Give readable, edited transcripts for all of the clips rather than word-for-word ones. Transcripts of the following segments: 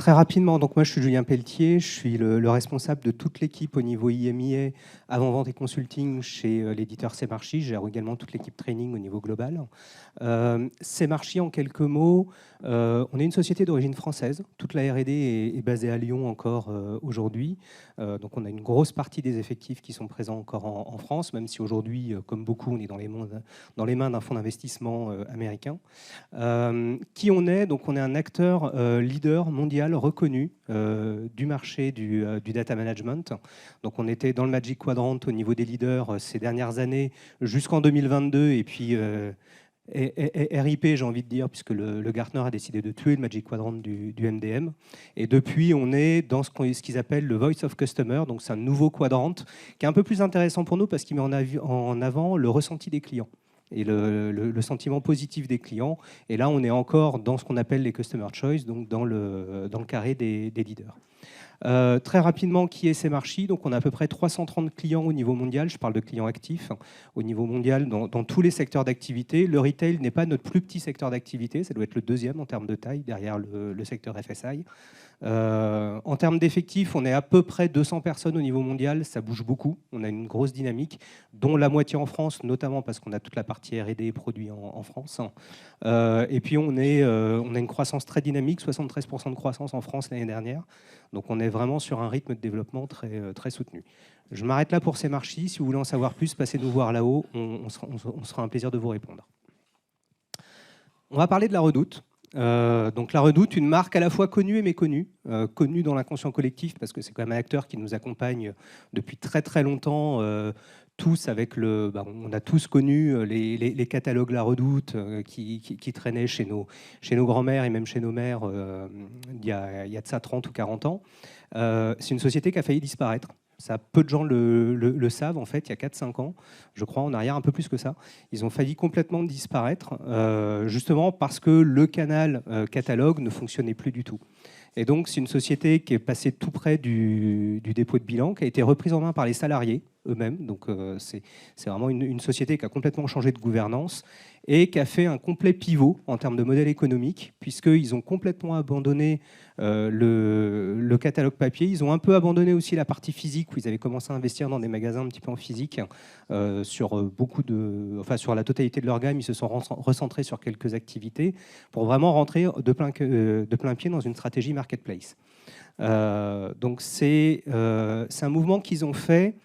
Très rapidement, donc moi je suis Julien Pelletier, je suis le responsable de toute l'équipe au niveau IMIA, avant-vente et consulting chez l'éditeur Semarchi. Je gère également toute l'équipe training au niveau global. Semarchi, en quelques mots, on est une société d'origine française. Toute la R&D est basée à Lyon encore aujourd'hui. Donc on a une grosse partie des effectifs qui sont présents encore en France, même si aujourd'hui, comme beaucoup, on est dans les mains d'un fonds d'investissement américain. Qui on est? Donc on est un acteur leader mondial reconnu du marché du data management. Donc on était dans le Magic Quadrant au niveau des leaders ces dernières années jusqu'en 2022 et puis RIP, j'ai envie de dire, puisque le Gartner a décidé de tuer le Magic Quadrant du MDM. Et depuis, on est dans ce qu'ils appellent le Voice of Customer, donc c'est un nouveau quadrant qui est un peu plus intéressant pour nous parce qu'il met en avant le ressenti des clients et le sentiment positif des clients. Et là, on est encore dans ce qu'on appelle les Customer Choice, donc dans le carré des leaders. Très rapidement, qui est Semarchi? Donc on a à peu près 330 clients au niveau mondial, je parle de clients actifs, au niveau mondial dans tous les secteurs d'activité. Le retail n'est pas notre plus petit secteur d'activité, ça doit être le deuxième en termes de taille, derrière le secteur FSI. En termes d'effectifs, on est à peu près 200 personnes au niveau mondial, ça bouge beaucoup, on a une grosse dynamique, dont la moitié en France, notamment parce qu'on a toute la partie R&D produits en France. Et puis on a une croissance très dynamique, 73% de croissance en France l'année dernière, donc on est vraiment sur un rythme de développement très soutenu. Je m'arrête là pour Semarchi, si vous voulez en savoir plus, passez nous voir là-haut, on sera un plaisir de vous répondre. On va parler de la Redoute. Donc la Redoute, une marque à la fois connue et méconnue, connue dans l'inconscient collectif parce que c'est quand même un acteur qui nous accompagne depuis très longtemps, tous avec on a tous connu les catalogues La Redoute qui traînaient chez nos grands-mères et même chez nos mères il y a de ça 30 ou 40 ans. C'est une société qui a failli disparaître. Ça, peu de gens le savent, en fait, il y a 4-5 ans, je crois, en arrière, un peu plus que ça. Ils ont failli complètement disparaître, justement parce que le canal catalogue ne fonctionnait plus du tout. Et donc, c'est une société qui est passée tout près du dépôt de bilan, qui a été reprise en main par les salariés eux-mêmes. Donc, c'est vraiment une société qui a complètement changé de gouvernance et qui a fait un complet pivot en termes de modèle économique, puisqu'ils ont complètement abandonné le catalogue papier. Ils ont un peu abandonné aussi la partie physique, où ils avaient commencé à investir dans des magasins un petit peu en physique. Sur la totalité de leur gamme, ils se sont recentrés sur quelques activités pour vraiment rentrer de plein pied dans une stratégie marketplace. Donc c'est un mouvement qu'ils ont fait,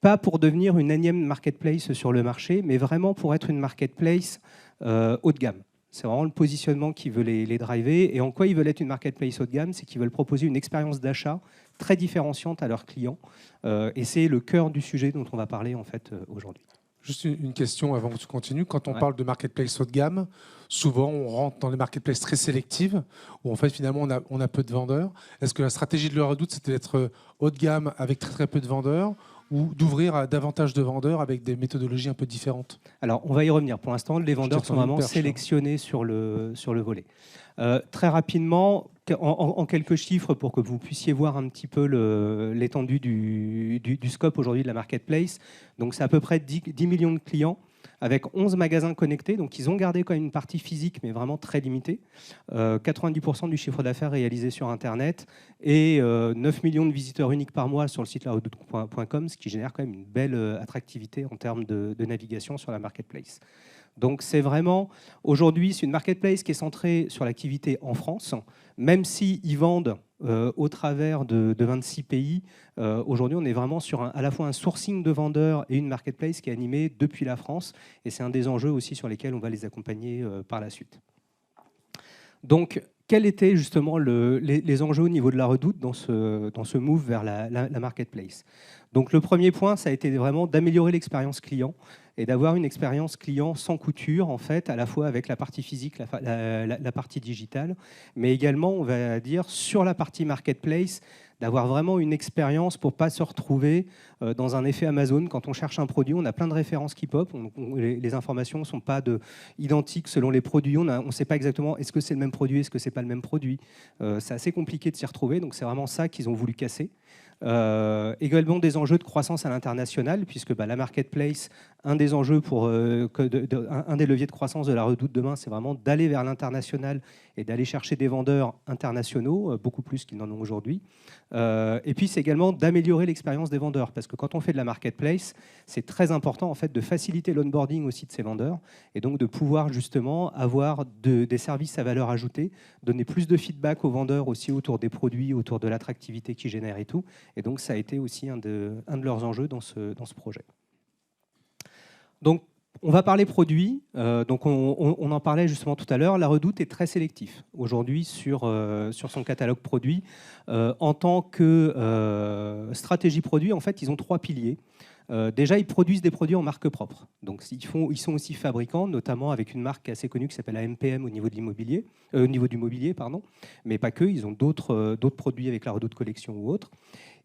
pas pour devenir une énième marketplace sur le marché, mais vraiment pour être une marketplace haut de gamme. C'est vraiment le positionnement qui veut les driver. Et en quoi ils veulent être une marketplace haut de gamme? C'est qu'ils veulent proposer une expérience d'achat très différenciante à leurs clients. Et c'est le cœur du sujet dont on va parler en fait aujourd'hui. Juste une question avant que tu continues. Quand on parle de marketplace haut de gamme, souvent on rentre dans les marketplaces très sélectives où en fait finalement on a peu de vendeurs. Est-ce que la stratégie de La Redoute c'était d'être haut de gamme avec très peu de vendeurs ou d'ouvrir à davantage de vendeurs avec des méthodologies un peu différentes? Alors, on va y revenir. Pour l'instant, les vendeurs sont vraiment sélectionnés sur le volet. Très rapidement, en quelques chiffres pour que vous puissiez voir un petit peu l'étendue du scope aujourd'hui de la marketplace. Donc, c'est à peu près 10 millions de clients avec 11 magasins connectés. Donc, ils ont gardé quand même une partie physique, mais vraiment très limitée. 90% du chiffre d'affaires réalisé sur Internet et 9 millions de visiteurs uniques par mois sur le site laredoute.com, ce qui génère quand même une belle attractivité en termes de navigation sur la marketplace. Donc c'est vraiment, aujourd'hui, c'est une marketplace qui est centrée sur l'activité en France, même s'ils vendent au travers de 26 pays. Aujourd'hui, on est vraiment sur à la fois un sourcing de vendeurs et une marketplace qui est animée depuis la France. Et c'est un des enjeux aussi sur lesquels on va les accompagner par la suite. Donc, quels étaient justement les enjeux au niveau de La Redoute dans ce move vers la marketplace? Donc, le premier point, ça a été vraiment d'améliorer l'expérience client et d'avoir une expérience client sans couture, en fait, à la fois avec la partie physique, la partie digitale, mais également, on va dire, sur la partie marketplace, d'avoir vraiment une expérience pour ne pas se retrouver dans un effet Amazon. Quand on cherche un produit, on a plein de références qui pop, les informations ne sont pas identiques selon les produits, on ne sait pas exactement est-ce que c'est le même produit, est-ce que ce n'est pas le même produit. C'est assez compliqué de s'y retrouver, donc c'est vraiment ça qu'ils ont voulu casser. Également des enjeux de croissance à l'international, puisque la marketplace, un des enjeux un des leviers de croissance de la Redoute demain, c'est vraiment d'aller vers l'international et d'aller chercher des vendeurs internationaux, beaucoup plus qu'ils n'en ont aujourd'hui. Et puis c'est également d'améliorer l'expérience des vendeurs, parce que quand on fait de la marketplace, c'est très important en fait de faciliter l'onboarding aussi de ces vendeurs, et donc de pouvoir justement avoir des services à valeur ajoutée, donner plus de feedback aux vendeurs aussi autour des produits, autour de l'attractivité qu'ils génèrent et tout. Et donc, ça a été aussi un de leurs enjeux dans ce projet. Donc, on va parler produits. Donc, on en parlait justement tout à l'heure. La Redoute est très sélectif aujourd'hui sur son catalogue produit. En tant que stratégie produit, en fait, ils ont 3 piliers. Déjà, ils produisent des produits en marque propre. Donc, ils sont aussi fabricants, notamment avec une marque assez connue qui s'appelle AMPM au niveau de l'immobilier, au niveau du mobilier, pardon. Mais pas que. Ils ont d'autres produits avec la Redoute Collection ou autres.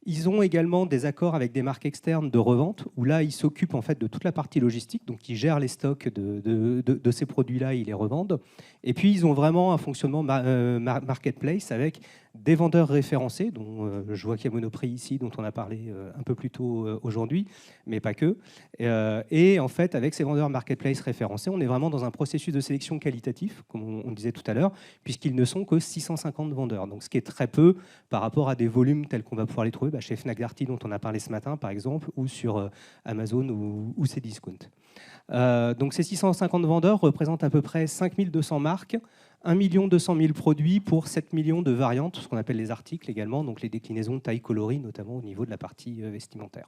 Ils ont également des accords avec des marques externes de revente, où là, ils s'occupent en fait de toute la partie logistique, donc ils gèrent les stocks de ces produits-là, ils les revendent. Et puis, ils ont vraiment un fonctionnement marketplace avec des vendeurs référencés, dont je vois qu'il y a Monoprix ici, dont on a parlé un peu plus tôt aujourd'hui, mais pas que. Et en fait, avec ces vendeurs marketplace référencés, on est vraiment dans un processus de sélection qualitatif, comme on disait tout à l'heure, puisqu'ils ne sont que 650 vendeurs, donc ce qui est très peu par rapport à des volumes tels qu'on va pouvoir les trouver chez Fnac Darty, dont on a parlé ce matin, par exemple, ou sur Amazon ou Cdiscount. Donc ces 650 vendeurs représentent à peu près 5200 marques, 1 200 000 produits pour 7 millions de variantes, ce qu'on appelle les articles également, donc les déclinaisons taille coloris, notamment au niveau de la partie vestimentaire.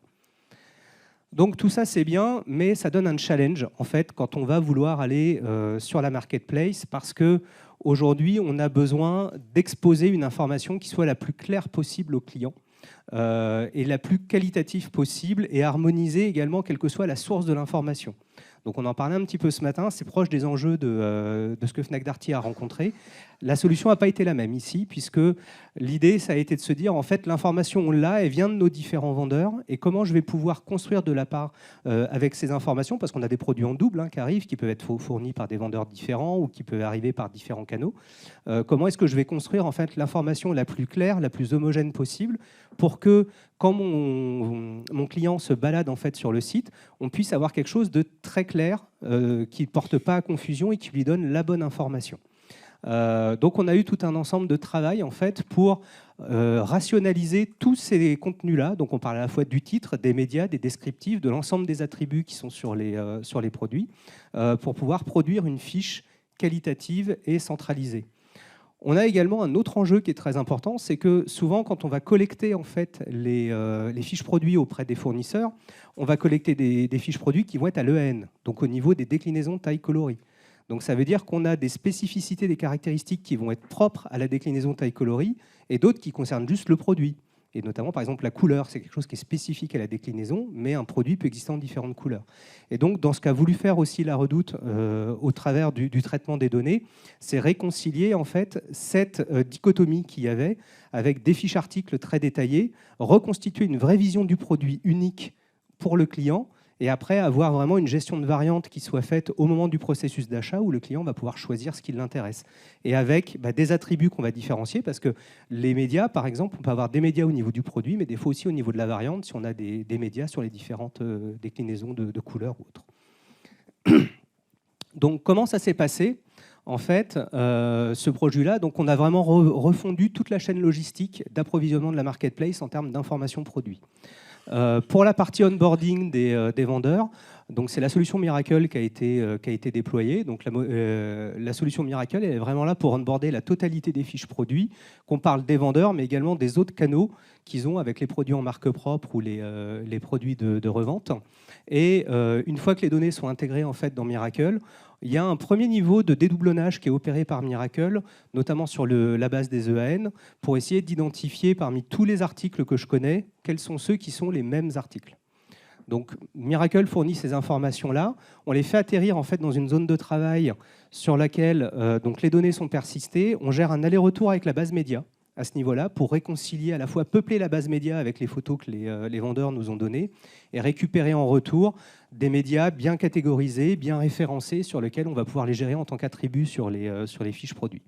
Donc tout ça c'est bien, mais ça donne un challenge en fait quand on va vouloir aller sur la marketplace, parce que aujourd'hui on a besoin d'exposer une information qui soit la plus claire possible aux clients. Et la plus qualitative possible et harmoniser également quelle que soit la source de l'information. Donc on en parlait un petit peu ce matin, c'est proche des enjeux de ce que Fnac Darty a rencontré. La solution n'a pas été la même ici, puisque l'idée, ça a été de se dire, en fait, l'information, on l'a, elle vient de nos différents vendeurs, et comment je vais pouvoir construire de la part avec ces informations, parce qu'on a des produits en double qui arrivent, qui peuvent être fournis par des vendeurs différents ou qui peuvent arriver par différents canaux. Comment est-ce que je vais construire en fait l'information la plus claire, la plus homogène possible, pour que quand mon client se balade en fait sur le site, on puisse avoir quelque chose de très clair, qui ne porte pas à confusion et qui lui donne la bonne information. Donc on a eu tout un ensemble de travail en fait pour rationaliser tous ces contenus-là. Donc on parle à la fois du titre, des médias, des descriptifs, de l'ensemble des attributs qui sont sur les produits, pour pouvoir produire une fiche qualitative et centralisée. On a également un autre enjeu qui est très important, c'est que souvent quand on va collecter en fait les fiches produits auprès des fournisseurs, on va collecter des fiches produits qui vont être à l'EAN, donc au niveau des déclinaisons taille coloris. Donc ça veut dire qu'on a des spécificités, des caractéristiques qui vont être propres à la déclinaison taille coloris et d'autres qui concernent juste le produit. Et notamment, par exemple, la couleur, c'est quelque chose qui est spécifique à la déclinaison, mais un produit peut exister en différentes couleurs. Et donc, dans ce qu'a voulu faire aussi la Redoute au travers du traitement des données, c'est réconcilier en fait cette dichotomie qu'il y avait avec des fiches articles très détaillées, reconstituer une vraie vision du produit unique pour le client, et après avoir vraiment une gestion de variantes qui soit faite au moment du processus d'achat où le client va pouvoir choisir ce qui l'intéresse. Et avec des attributs qu'on va différencier, parce que les médias, par exemple, on peut avoir des médias au niveau du produit, mais des fois aussi au niveau de la variante, si on a des médias sur les différentes déclinaisons de couleurs ou autres. Donc comment ça s'est passé ? En fait, ce produit-là, donc on a vraiment refondu toute la chaîne logistique d'approvisionnement de la marketplace en termes d'information produit. Pour la partie onboarding des vendeurs, donc c'est la solution Miracle qui a été déployée. Donc la solution Miracle, elle est vraiment là pour onboarder la totalité des fiches produits, qu'on parle des vendeurs, mais également des autres canaux qu'ils ont avec les produits en marque propre ou les produits de revente. Et une fois que les données sont intégrées en fait dans Miracle, il y a un premier niveau de dédoublonnage qui est opéré par Miracle, notamment sur la base des EAN, pour essayer d'identifier parmi tous les articles que je connais, quels sont ceux qui sont les mêmes articles. Donc Miracle fournit ces informations-là, on les fait atterrir en fait dans une zone de travail sur laquelle donc les données sont persistées, on gère un aller-retour avec la base média, à ce niveau-là pour réconcilier, à la fois peupler la base média avec les photos que les vendeurs nous ont données et récupérer en retour des médias bien catégorisés, bien référencés, sur lesquels on va pouvoir les gérer en tant qu'attributs sur les fiches produits.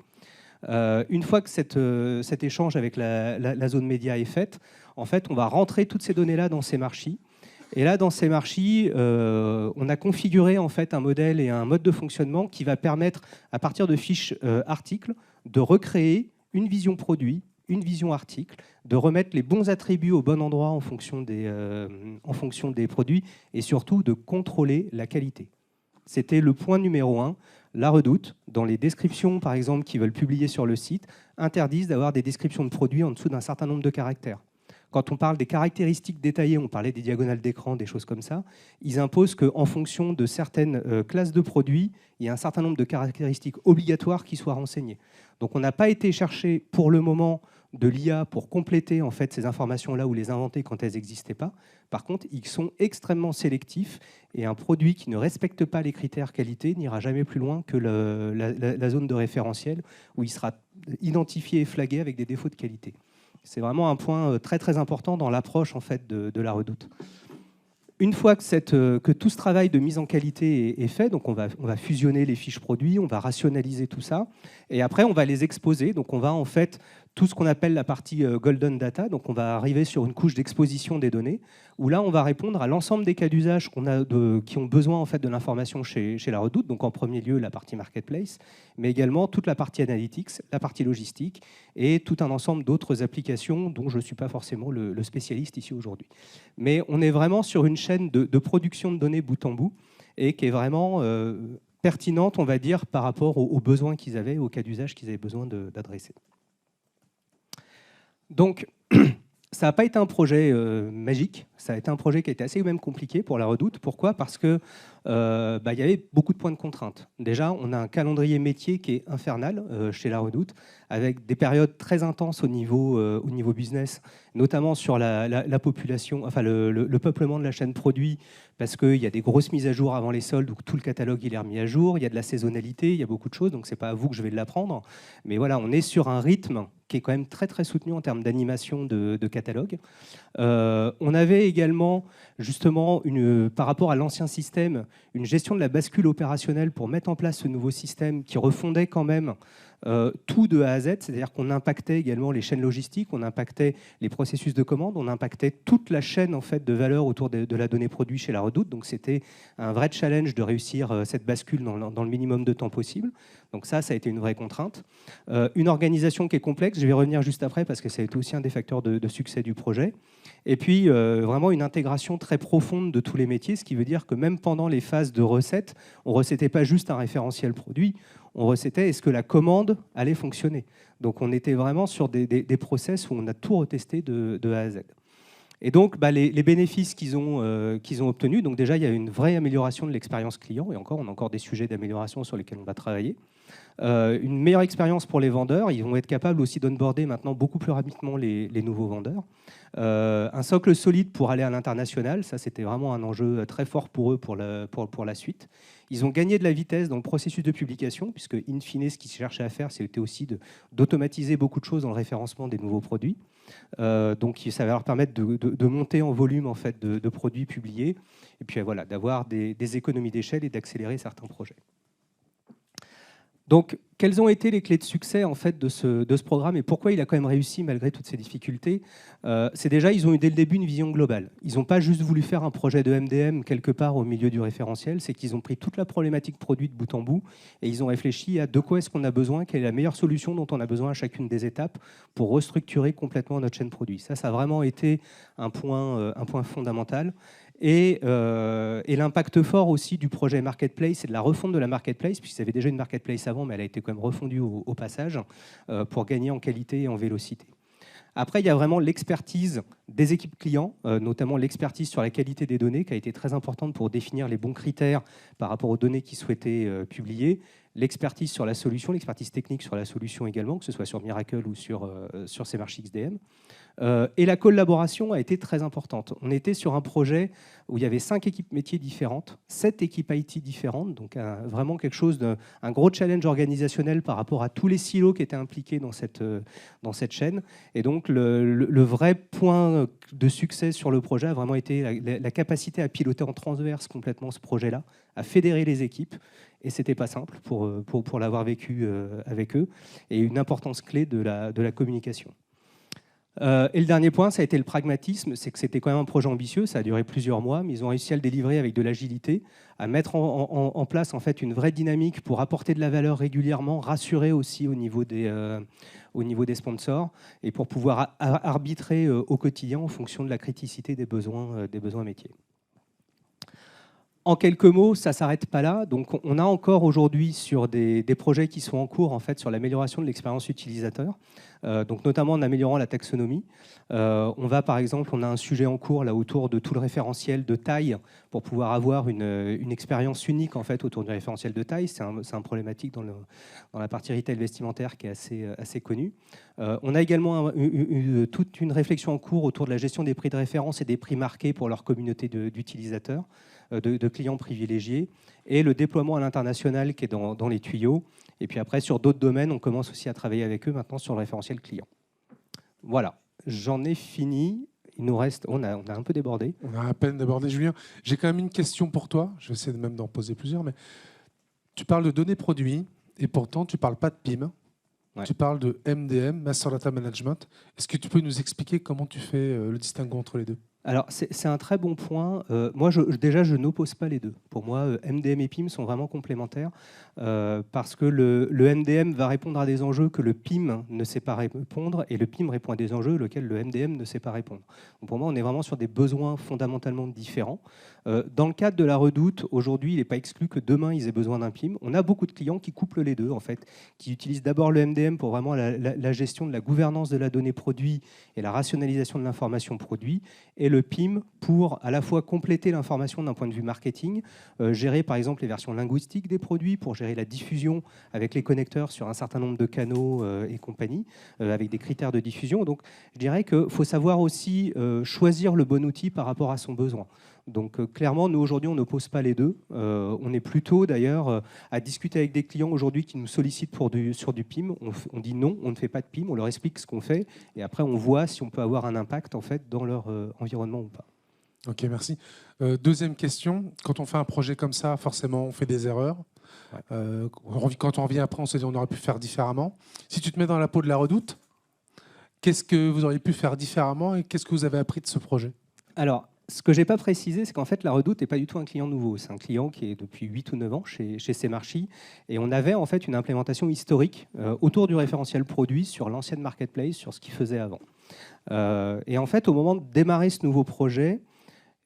Une fois que cet échange avec la zone média est fait, en fait, on va rentrer toutes ces données-là dans ces marchés. Et là, dans ces marchés, on a configuré en fait un modèle et un mode de fonctionnement qui va permettre, à partir de fiches articles, de recréer une vision produit, une vision article, de remettre les bons attributs au bon endroit en fonction des produits et surtout de contrôler la qualité. C'était le point numéro 1. La Redoute, dans les descriptions, par exemple, qu'ils veulent publier sur le site, interdisent d'avoir des descriptions de produits en dessous d'un certain nombre de caractères. Quand on parle des caractéristiques détaillées, on parlait des diagonales d'écran, des choses comme ça, ils imposent qu'en fonction de certaines classes de produits, il y a un certain nombre de caractéristiques obligatoires qui soient renseignées. Donc on n'a pas été chercher pour le moment de l'IA pour compléter en fait ces informations-là ou les inventer quand elles n'existaient pas. Par contre, ils sont extrêmement sélectifs et un produit qui ne respecte pas les critères qualité n'ira jamais plus loin que la zone de référentiel où il sera identifié et flagué avec des défauts de qualité. C'est vraiment un point très très important dans l'approche en fait de la Redoute. Une fois que tout ce travail de mise en qualité est fait, donc on va fusionner les fiches produits, on va rationaliser tout ça, et après on va les exposer. Donc on va en fait tout ce qu'on appelle la partie Golden Data, donc on va arriver sur une couche d'exposition des données, où là on va répondre à l'ensemble des cas d'usage qui ont besoin en fait de l'information chez la Redoute, donc en premier lieu la partie Marketplace, mais également toute la partie Analytics, la partie logistique, et tout un ensemble d'autres applications dont je ne suis pas forcément le spécialiste ici aujourd'hui. Mais on est vraiment sur une chaîne de production de données bout en bout, et qui est vraiment pertinente, on va dire, par rapport aux besoins qu'ils avaient, aux cas d'usage qu'ils avaient besoin d'adresser. Donc, ça n'a pas été un projet magique, ça a été un projet qui a été assez même compliqué pour la Redoute. Pourquoi ? Parce qu'il y avait beaucoup de points de contrainte. Déjà, on a un calendrier métier qui est infernal chez la Redoute, avec des périodes très intenses au niveau business, notamment sur la population, enfin le peuplement de la chaîne produit, parce qu'il y a des grosses mises à jour avant les soldes, où tout le catalogue il est remis à jour, il y a de la saisonnalité, il y a beaucoup de choses, donc ce n'est pas à vous que je vais l'apprendre. Mais voilà, on est sur un rythme qui est quand même très très soutenu en termes d'animation de catalogue. On avait également, justement, par rapport à l'ancien système, une gestion de la bascule opérationnelle pour mettre en place ce nouveau système qui refondait quand même tout de A à Z, c'est-à-dire qu'on impactait également les chaînes logistiques, on impactait les processus de commande, on impactait toute la chaîne en fait, de valeur autour de la donnée produit chez la Redoute. Donc c'était un vrai challenge de réussir cette bascule dans le minimum de temps possible. Donc ça a été une vraie contrainte. Une organisation qui est complexe, je vais revenir juste après parce que ça a été aussi un des facteurs de succès du projet. Et puis vraiment une intégration très profonde de tous les métiers, ce qui veut dire que même pendant les phases de recette, on ne recettait pas juste un référentiel produit, on recettait est-ce que la commande allait fonctionner. Donc on était vraiment sur des process où on a tout retesté de A à Z. Et donc les bénéfices qu'ils ont obtenus, donc déjà il y a une vraie amélioration de l'expérience client, et on a encore des sujets d'amélioration sur lesquels on va travailler. Une meilleure expérience pour les vendeurs, ils vont être capables aussi d'onboarder maintenant beaucoup plus rapidement les nouveaux vendeurs. Un socle solide pour aller à l'international, ça c'était vraiment un enjeu très fort pour eux pour la suite. Ils ont gagné de la vitesse dans le processus de publication, puisque in fine, ce qu'ils cherchaient à faire, c'était aussi d'automatiser beaucoup de choses dans le référencement des nouveaux produits. Donc ça va leur permettre de monter en volume en fait, de produits publiés, et puis voilà, d'avoir des économies d'échelle et d'accélérer certains projets. Donc, quelles ont été les clés de succès en fait, de ce programme et pourquoi il a quand même réussi malgré toutes ces difficultés ? C'est déjà, ils ont eu dès le début une vision globale. Ils n'ont pas juste voulu faire un projet de MDM quelque part au milieu du référentiel, c'est qu'ils ont pris toute la problématique produit de bout en bout et ils ont réfléchi à de quoi est-ce qu'on a besoin, quelle est la meilleure solution dont on a besoin à chacune des étapes pour restructurer complètement notre chaîne produit. Ça a vraiment été un point fondamental. Et l'impact fort aussi du projet Marketplace et de la refonte de la Marketplace, puisqu'ils avaient déjà une Marketplace avant, mais elle a été quand même refondue au passage pour gagner en qualité et en vélocité. Après, il y a vraiment l'expertise des équipes clients, notamment l'expertise sur la qualité des données, qui a été très importante pour définir les bons critères par rapport aux données qu'ils souhaitaient publier, l'expertise sur la solution, l'expertise technique sur la solution également, que ce soit sur Miracle ou sur CMarchi XDM. Et la collaboration a été très importante. On était sur un projet où il y avait 5 équipes métiers différentes, 7 équipes IT différentes, donc vraiment quelque chose un gros challenge organisationnel par rapport à tous les silos qui étaient impliqués dans cette chaîne. Et donc le vrai point de succès sur le projet a vraiment été la capacité à piloter en transverse complètement ce projet-là, à fédérer les équipes. Et c'était pas simple pour l'avoir vécu avec eux, et une importance clé de la communication. Et le dernier point, ça a été le pragmatisme, c'est que c'était quand même un projet ambitieux, ça a duré plusieurs mois, mais ils ont réussi à le délivrer avec de l'agilité, à mettre en place en fait une vraie dynamique pour apporter de la valeur régulièrement, rassurer aussi au niveau des sponsors, et pour pouvoir arbitrer au quotidien en fonction de la criticité des besoins métiers. En quelques mots, ça ne s'arrête pas là. Donc, on a encore aujourd'hui sur des projets qui sont en cours en fait, sur l'amélioration de l'expérience utilisateur, donc notamment en améliorant la taxonomie. On a un sujet en cours là, autour de tout le référentiel de taille pour pouvoir avoir une expérience unique en fait, autour du référentiel de taille. C'est un problématique dans la partie retail vestimentaire qui est assez connue. On a également toute une réflexion en cours autour de la gestion des prix de référence et des prix marqués pour leur communauté d'utilisateurs, de clients privilégiés, et le déploiement à l'international qui est dans les tuyaux. Et puis après, sur d'autres domaines, on commence aussi à travailler avec eux maintenant sur le référentiel client. Voilà, j'en ai fini. Il nous reste, on a un peu débordé. On a à peine débordé, Julien. J'ai quand même une question pour toi. Je vais essayer même d'en poser plusieurs. Mais tu parles de données produits et pourtant, tu ne parles pas de PIM. Ouais. Tu parles de MDM, Master Data Management. Est-ce que tu peux nous expliquer comment tu fais le distinguo entre les deux ? Alors, c'est un très bon point. Moi, déjà, je n'oppose pas les deux. Pour moi, MDM et PIM sont vraiment complémentaires parce que le MDM va répondre à des enjeux que le PIM ne sait pas répondre et le PIM répond à des enjeux auxquels le MDM ne sait pas répondre. Donc, pour moi, on est vraiment sur des besoins fondamentalement différents. Dans le cadre de la Redoute, aujourd'hui, il n'est pas exclu que demain, ils aient besoin d'un PIM. On a beaucoup de clients qui couplent les deux, en fait, qui utilisent d'abord le MDM pour vraiment la gestion de la gouvernance de la donnée produit et la rationalisation de l'information produit, et le PIM pour à la fois compléter l'information d'un point de vue marketing, gérer par exemple les versions linguistiques des produits, pour gérer la diffusion avec les connecteurs sur un certain nombre de canaux et compagnie, avec des critères de diffusion. Donc je dirais qu'il faut savoir aussi choisir le bon outil par rapport à son besoin. Donc clairement, nous aujourd'hui, on n'oppose pas les deux. On est plutôt d'ailleurs à discuter avec des clients aujourd'hui qui nous sollicitent sur du PIM. On dit non, on ne fait pas de PIM, on leur explique ce qu'on fait et après on voit si on peut avoir un impact en fait dans leur environnement ou pas. Ok, merci. Deuxième question, quand on fait un projet comme ça, forcément on fait des erreurs. Ouais. Quand on revient après, on se dit on aurait pu faire différemment. Si tu te mets dans la peau de la Redoute, qu'est-ce que vous auriez pu faire différemment et qu'est-ce que vous avez appris de ce projet ? Alors, ce que je n'ai pas précisé, c'est qu'en fait, la Redoute n'est pas du tout un client nouveau. C'est un client qui est depuis 8 ou 9 ans chez CMarchi. Et on avait en fait une implémentation historique autour du référentiel produit sur l'ancienne marketplace, sur ce qu'il faisait avant. Et en fait, au moment de démarrer ce nouveau projet,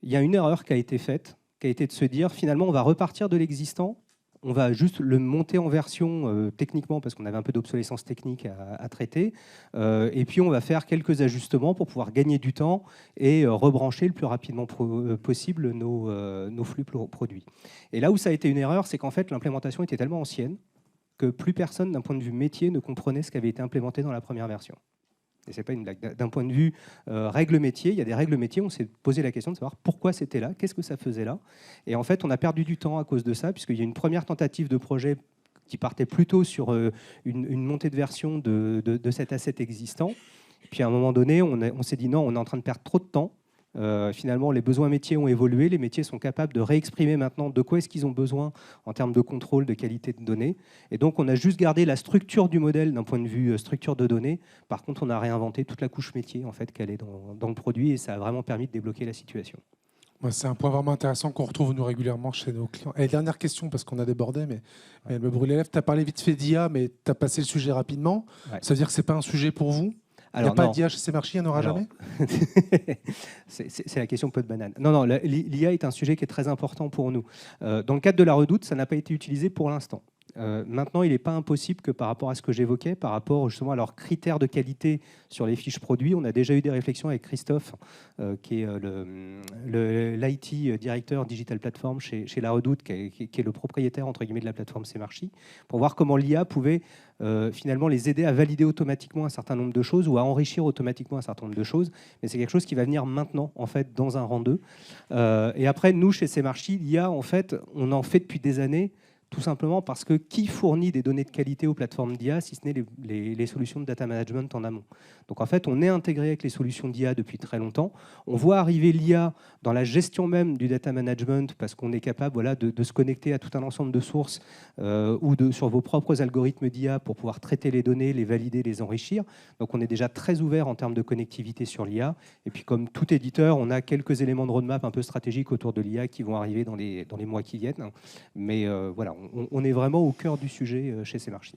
il y a une erreur qui a été faite, qui a été de se dire, finalement, on va repartir de l'existant. On va juste le monter en version techniquement parce qu'on avait un peu d'obsolescence technique à traiter. Et puis, on va faire quelques ajustements pour pouvoir gagner du temps et rebrancher le plus rapidement possible nos flux produits. Et là où ça a été une erreur, c'est qu'en fait, l'implémentation était tellement ancienne que plus personne, d'un point de vue métier, ne comprenait ce qui avait été implémenté dans la première version. Et ce n'est pas une blague. D'un point de vue règles métiers, il y a des règles métiers, on s'est posé la question de savoir pourquoi c'était là, qu'est-ce que ça faisait là. Et en fait, on a perdu du temps à cause de ça, puisqu'il y a une première tentative de projet qui partait plutôt sur une montée de version de cet asset existant. Et puis à un moment donné, on s'est dit non, on est en train de perdre trop de temps. Finalement, les besoins métiers ont évolué. Les métiers sont capables de réexprimer maintenant de quoi est-ce qu'ils ont besoin en termes de contrôle, de qualité de données. Et donc, on a juste gardé la structure du modèle d'un point de vue structure de données. Par contre, on a réinventé toute la couche métier en fait, qu'elle est dans le produit et ça a vraiment permis de débloquer la situation. C'est un point vraiment intéressant qu'on retrouve nous régulièrement chez nos clients. Et dernière question, parce qu'on a débordé, mais elle me brûle les lèvres. Tu as parlé vite fait d'IA, mais tu as passé le sujet rapidement. Ouais. Ça veut dire que ce n'est pas un sujet pour vous ? Il n'y a pas d'IA chez CMarchi, il n'y en aura jamais ? C'est la question peu de banane. Non, l'IA est un sujet qui est très important pour nous. Dans le cadre de la Redoute, ça n'a pas été utilisé pour l'instant. Maintenant, il n'est pas impossible que par rapport à ce que j'évoquais, par rapport justement à leurs critères de qualité sur les fiches produits, on a déjà eu des réflexions avec Christophe, qui est l'IT directeur Digital Platform chez La Redoute, qui est le propriétaire entre guillemets de la plateforme Cmarchi, pour voir comment l'IA pouvait finalement les aider à valider automatiquement un certain nombre de choses ou à enrichir automatiquement un certain nombre de choses. Mais c'est quelque chose qui va venir maintenant, en fait, dans un rang 2. Et après, nous, chez Cmarchi, l'IA, en fait, on en fait depuis des années, tout simplement parce que qui fournit des données de qualité aux plateformes d'IA, si ce n'est les solutions de data management en amont. Donc en fait, on est intégré avec les solutions d'IA depuis très longtemps. On voit arriver l'IA dans la gestion même du data management parce qu'on est capable de se connecter à tout un ensemble de sources ou sur vos propres algorithmes d'IA pour pouvoir traiter les données, les valider, les enrichir. Donc on est déjà très ouvert en termes de connectivité sur l'IA. Et puis comme tout éditeur, on a quelques éléments de roadmap un peu stratégiques autour de l'IA qui vont arriver dans les mois qui viennent. Mais voilà, on est vraiment au cœur du sujet chez Cmarchi.